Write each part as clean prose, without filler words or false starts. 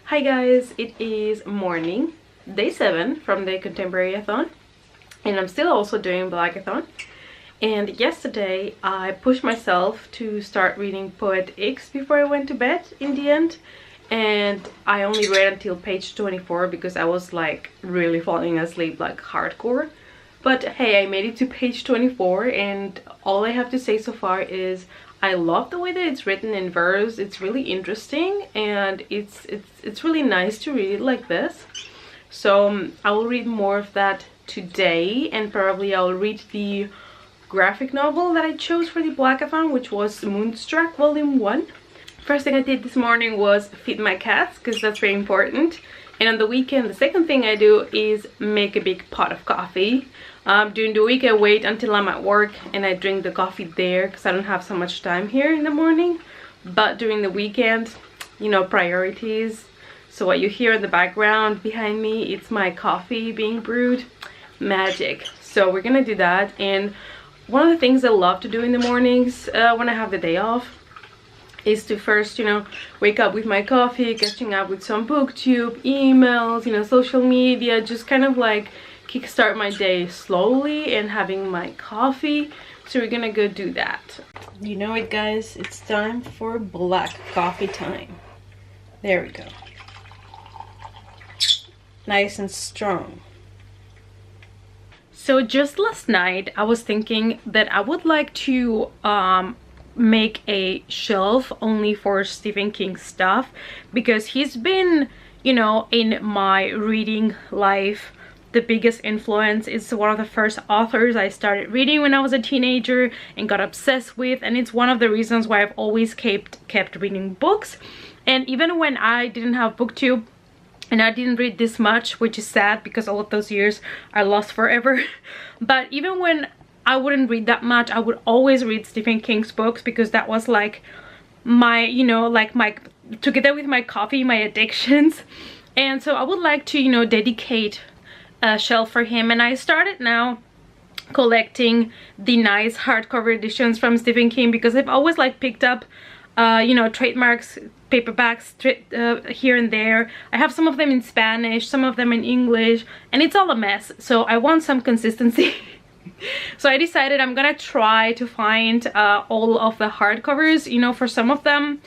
Hi guys, it is morning, day 7 from the Contemporaryathon, and I'm still also doing Blackathon. And yesterday I pushed myself to start reading Poet X before I went to bed in the end, and I only read until page 24 because I was like really falling asleep like hardcore. But hey, I made it to page 24 and all I have to say so far is I love the way that it's written in verse. It's really interesting and it's really nice to read it like this. So I will read more of that today, and probably I'll read the graphic novel that I chose for the Blackathon, which was Moonstruck Volume 1. First thing I did this morning was feed my cats because that's very important. And on the weekend, the second thing I do is make a big pot of coffee. During the week I wait until I'm at work and I drink the coffee there because I don't have so much time here in the morning. But during the weekend, you know, priorities. So what you hear in the background behind me, it's my coffee being brewed. Magic. So we're gonna do that. And one of the things I love to do in the mornings when I have the day off is to first, you know, wake up with my coffee, catching up with some booktube, emails, you know, social media, just kind of like kickstart my day slowly and having my coffee. So we're gonna go do that. You know it, guys, it's time for black coffee time. There we go. Nice and strong. So just last night I was thinking that I would like to make a shelf only for Stephen King stuff, because he's been, you know, in my reading life the biggest influence. It's one of the first authors I started reading when I was a teenager and got obsessed with, and it's one of the reasons why I've always kept reading books. And even when I didn't have booktube and I didn't read this much, which is sad because all of those years are lost forever, but even when I wouldn't read that much, I would always read Stephen King's books because that was like my, you know, like my, together with my coffee, my addictions. And so I would like to, you know, dedicate a shelf for him. And I started now collecting the nice hardcover editions from Stephen King because I've always like picked up you know, trademarks, paperbacks here and there. I have some of them in Spanish, some of them in English, and it's all a mess. So I want some consistency. So I decided I'm gonna try to find all of the hardcovers, you know, for some of them.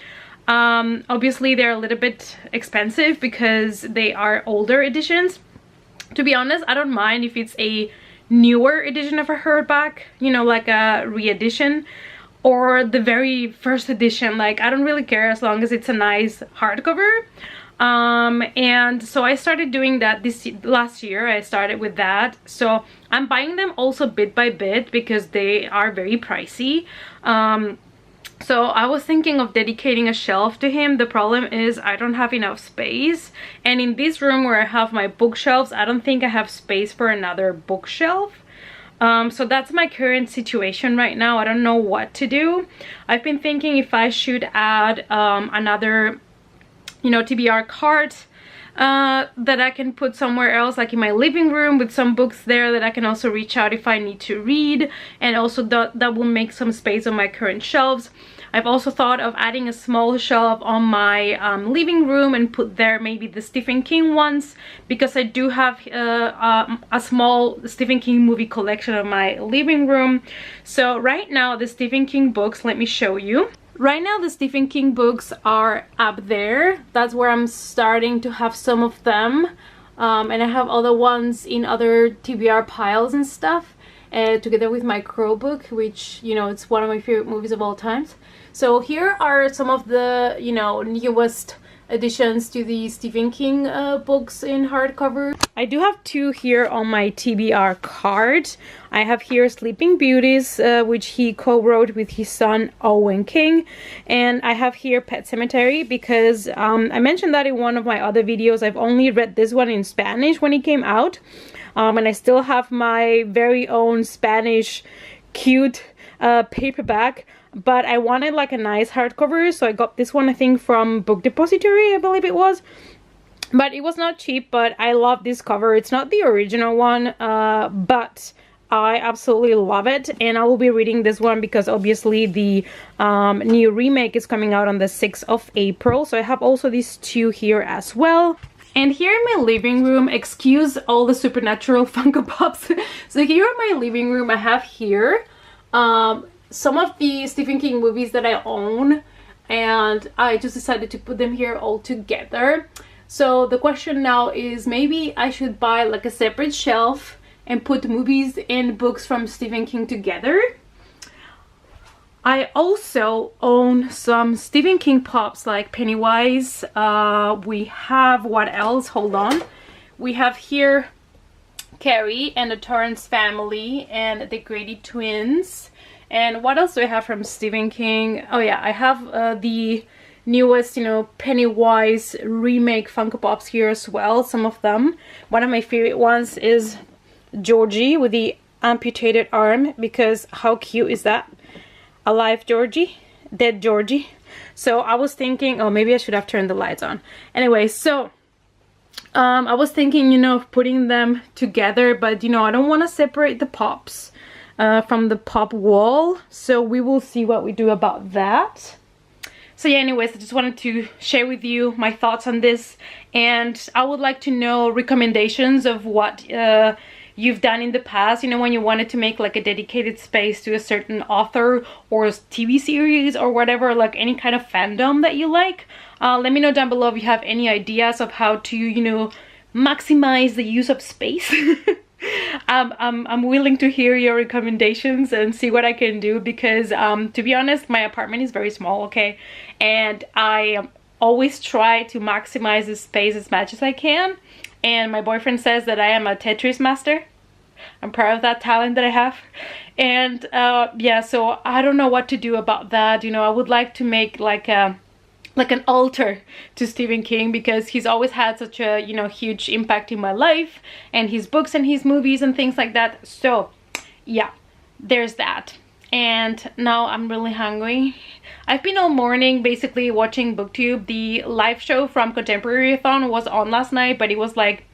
Obviously they're a little bit expensive because they are older editions. To be honest, I don't mind if it's a newer edition of a hardback, you know, like a re-edition, or the very first edition. Like, I don't really care as long as it's a nice hardcover. And so I started doing that last year. I started with that. So I'm buying them also bit by bit because they are very pricey. So I was thinking of dedicating a shelf to him. The problem is I don't have enough space, and in this room where I have my bookshelves, I don't think I have space for another bookshelf. So that's my current situation right now. I don't know what to do. I've been thinking if I should add another, you know, TBR cart that I can put somewhere else, like in my living room, with some books there that I can also reach out if I need to read, and also that will make some space on my current shelves. I've also thought of adding a small shelf on my living room and put there maybe the Stephen King ones, because I do have a small Stephen King movie collection in my living room. So right now the Stephen King books, let me show you. Right now the Stephen King books are up there. That's where I'm starting to have some of them. And I have other ones in other TBR piles and stuff. Together with my Crow book, which, you know, it's one of my favorite movies of all times. So here are some of the, you know, newest additions to the Stephen King books in hardcover. I do have two here on my TBR card. I have here Sleeping Beauties, which he co-wrote with his son Owen King, and I have here Pet Sematary because I mentioned that in one of my other videos. I've only read this one in Spanish when it came out, and I still have my very own Spanish cute paperback, but I wanted like a nice hardcover, so I got this one, I think from Book Depository, I believe it was. But it was not cheap, but I love this cover. It's not the original one, but I absolutely love it, and I will be reading this one because obviously the new remake is coming out on the 6th of April. So I have also these two here as well. And here in my living room, excuse all the supernatural Funko Pops. So here in my living room, I have here some of the Stephen King movies that I own, and I just decided to put them here all together. So the question now is, maybe I should buy like a separate shelf and put movies and books from Stephen King together. I also own some Stephen King pops like Pennywise. We have, what else? Hold on. We have here Carrie and the Torrance Family and the Grady Twins. And what else do I have from Stephen King? Oh yeah, I have the newest, you know, Pennywise remake Funko Pops here as well, some of them. One of my favorite ones is Georgie with the amputated arm, because how cute is that? Alive Georgie, dead Georgie. So I was thinking, oh, maybe I should have turned the lights on. Anyway, so I was thinking, you know, of putting them together, but you know, I don't want to separate the pops from the pop wall. So we will see what we do about that. So yeah, anyways, I just wanted to share with you my thoughts on this, and I would like to know recommendations of what you've done in the past, you know, when you wanted to make like a dedicated space to a certain author or TV series or whatever, like any kind of fandom that you like. Let me know down below if you have any ideas of how to, you know, maximize the use of space. I'm willing to hear your recommendations and see what I can do, because to be honest, my apartment is very small, okay, and I always try to maximize the space as much as I can. And my boyfriend says that I am a Tetris master. I'm proud of that talent that I have. And yeah, so I don't know what to do about that. You know, I would like to make like an altar to Stephen King, because he's always had such a, you know, huge impact in my life, and his books and his movies and things like that. So yeah, there's that. And now I'm really hungry. I've been all morning basically watching BookTube. The live show from Contemporaryathon was on last night, but it was like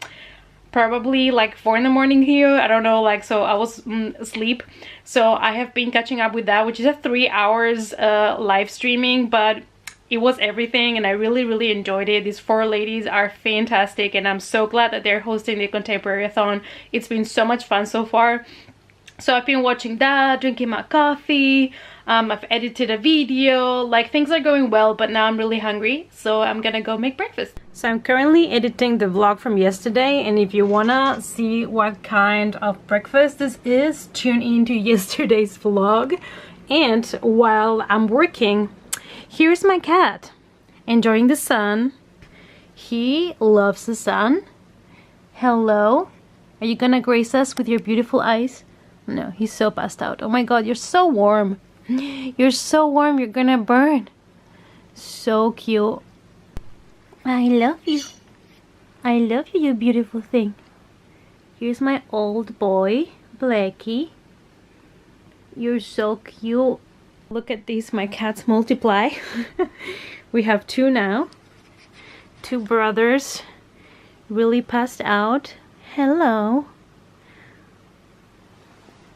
probably like 4 in the morning here, I don't know, like, so I was asleep. So I have been catching up with that, which is a 3 hours live streaming, but it was everything, and I really enjoyed it. These 4 ladies are fantastic, and I'm so glad that they're hosting the Contemporaryathon. It's been so much fun so far. So I've been watching that, drinking my coffee, I've edited a video, like things are going well, but now I'm really hungry, so I'm gonna go make breakfast. So I'm currently editing the vlog from yesterday, and if you wanna see what kind of breakfast this is, tune into yesterday's vlog. And while I'm working, here's my cat, enjoying the sun. He loves the sun. Hello, are you gonna grace us with your beautiful eyes? No, he's so passed out. Oh my god, you're so warm. You're so warm, you're gonna burn. So cute. I love you. I love you, you beautiful thing. Here's my old boy, Blackie. You're so cute. Look at these, my cats multiply. We have 2 now. 2 brothers. Really passed out. Hello.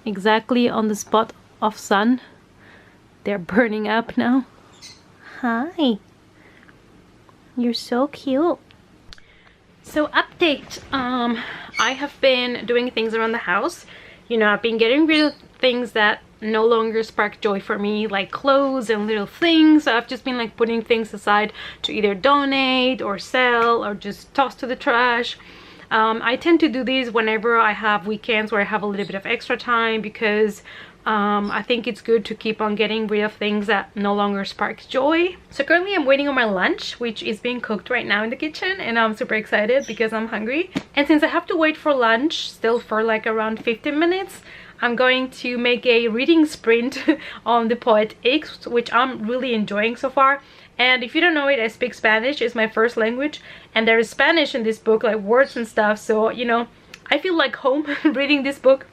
Exactly on the spot of sun. They're burning up now. Hi. You're so cute. So update. I have been doing things around the house. You know, I've been getting rid of things that no longer spark joy for me, like clothes and little things. So I've just been like putting things aside to either donate or sell or just toss to the trash. I tend to do these whenever I have weekends where I have a little bit of extra time, because I think it's good to keep on getting rid of things that no longer spark joy. So currently I'm waiting on my lunch, which is being cooked right now in the kitchen, and I'm super excited because I'm hungry. And since I have to wait for lunch still for like around 15 minutes, I'm going to make a reading sprint on The Poet X, which I'm really enjoying so far. And if you don't know it, I speak Spanish. It's my first language, and there is Spanish in this book, like words and stuff. So, you know, I feel like home reading this book,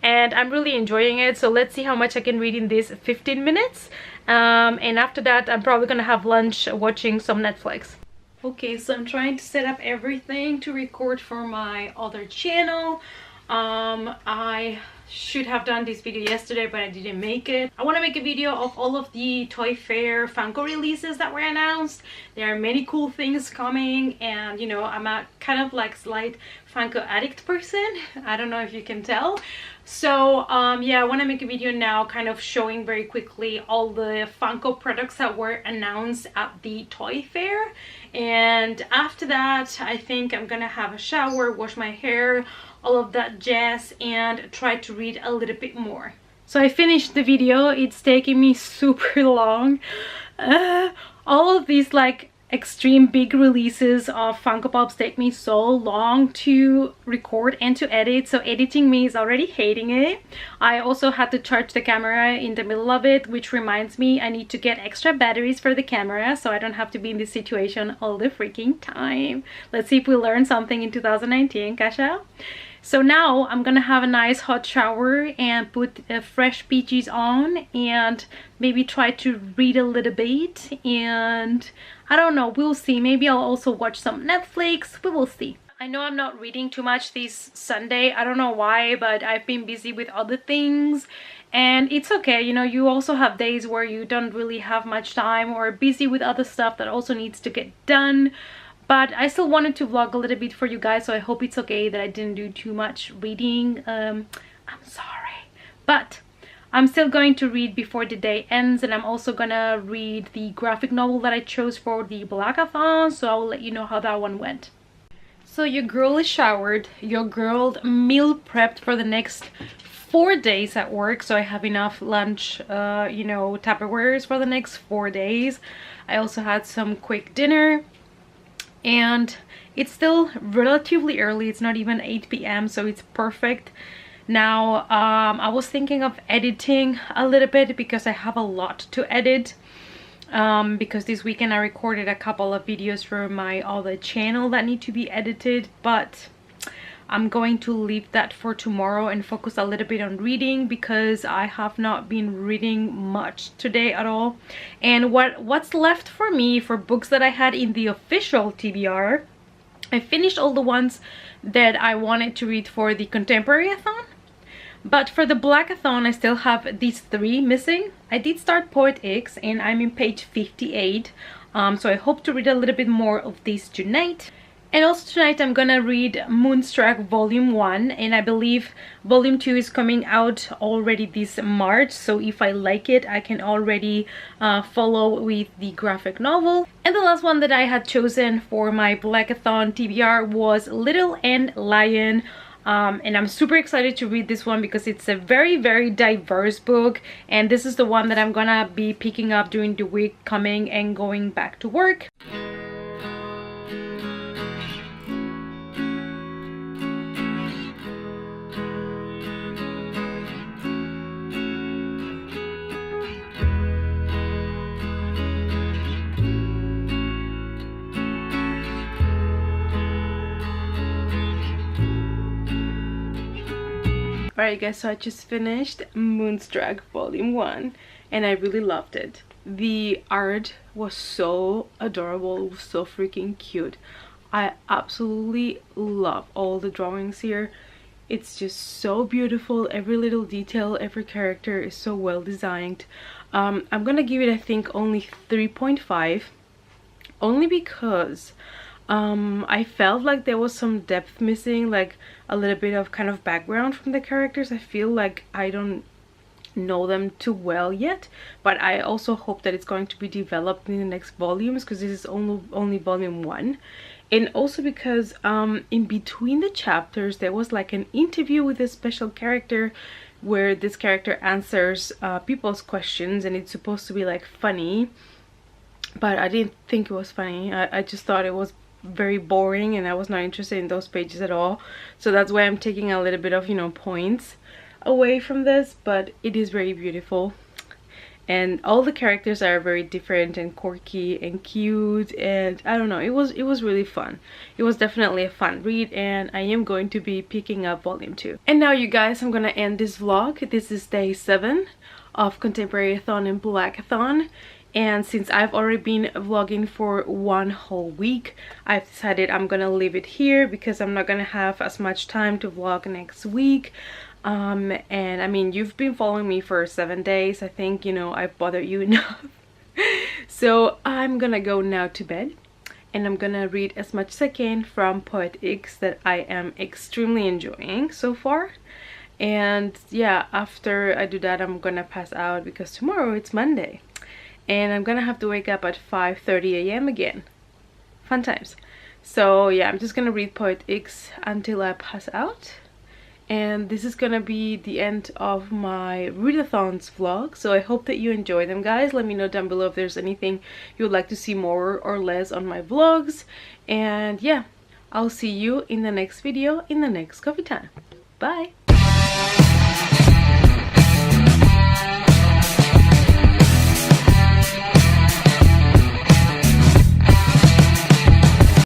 and I'm really enjoying it. So let's see how much I can read in these 15 minutes. And after that, I'm probably gonna have lunch watching some Netflix. Okay, so I'm trying to set up everything to record for my other channel. I should have done this video yesterday, but I didn't make it. I want to make a video of all of the Toy Fair Funko releases that were announced. There are many cool things coming, and you know, I'm a kind of like slight Funko addict person. I don't know if you can tell. So yeah, I want to make a video now kind of showing very quickly all the Funko products that were announced at the Toy Fair. And after that, I think I'm gonna have a shower, wash my hair, all of that jazz, and try to read a little bit more. So I finished the video. It's taking me super long. All of these like extreme big releases of Funko Pops take me so long to record and to edit, so editing me is already hating it. I also had to charge the camera in the middle of it, which reminds me I need to get extra batteries for the camera so I don't have to be in this situation all the freaking time. Let's see if we learn something in 2019, Kasha. So now I'm gonna have a nice hot shower and put fresh peaches on and maybe try to read a little bit, and I don't know, we'll see. Maybe I'll also watch some Netflix. We will see. I know I'm not reading too much this Sunday. I don't know why, but I've been busy with other things, and it's okay. You know, you also have days where you don't really have much time or busy with other stuff that also needs to get done. But I still wanted to vlog a little bit for you guys, so I hope it's okay that I didn't do too much reading. I'm sorry. But I'm still going to read before the day ends, and I'm also gonna read the graphic novel that I chose for the Blackathon, so I'll let you know how that one went. So your girl is showered, your girl meal prepped for the next 4 days at work, so I have enough lunch, you know, Tupperwares for the next 4 days. I also had some quick dinner. And it's still relatively early. It's not even 8 p.m. so it's perfect. Now I was thinking of editing a little bit because I have a lot to edit, because this weekend I recorded a couple of videos for my other channel that need to be edited, but I'm going to leave that for tomorrow and focus a little bit on reading, because I have not been reading much today at all. And what's left for me for books that I had in the official TBR, I finished all the ones that I wanted to read for the Contemporaryathon. But for the Blackathon, I still have these 3 missing. I did start Poet X and I'm in page 58. So I hope to read a little bit more of these tonight. And also tonight I'm gonna read Moonstruck Volume 1, and I believe Volume 2 is coming out already this March, so if I like it I can already follow with the graphic novel. And the last one that I had chosen for my Blackathon TBR was Little and Lion. And I'm super excited to read this one because it's a very diverse book, and this is the one that I'm gonna be picking up during the week coming and going back to work. Alright guys, so I just finished Moonstruck Volume 1 and I really loved it. The art was so adorable, it was so freaking cute. I absolutely love all the drawings here. It's just so beautiful. Every little detail, every character is so well designed. I'm gonna give it, I think, only 3.5, only because I felt like there was some depth missing, like a little bit of kind of background from the characters. I feel like I don't know them too well yet, but I also hope that it's going to be developed in the next volumes, because this is only volume 1. And also because in between the chapters there was like an interview with a special character where this character answers people's questions, and it's supposed to be like funny, but I didn't think it was funny. I just thought it was very boring and I was not interested in those pages at all, so that's why I'm taking a little bit of, you know, points away from this. But it is very beautiful, and all the characters are very different and quirky and cute, and I don't know, it was really fun. It was definitely a fun read, and I am going to be picking up volume 2. And now you guys, I'm gonna end this vlog. This is day 7 of Contemporaryathon and Blackathon. And since I've already been vlogging for 1 whole week, I've decided I'm gonna leave it here because I'm not gonna have as much time to vlog next week. And I mean, you've been following me for 7 days. I think, you know, I've bothered you enough. So I'm gonna go now to bed, and I'm gonna read as much as I can from Poet X that I am extremely enjoying so far. And yeah, after I do that, I'm gonna pass out because tomorrow it's Monday and I'm gonna have to wake up at 5:30 a.m. again. Fun times. So yeah, I'm just gonna read Poet X until I pass out. And this is gonna be the end of my readathons vlog. So I hope that you enjoy them, guys. Let me know down below if there's anything you would like to see more or less on my vlogs. And yeah, I'll see you in the next video in the next coffee time. Bye.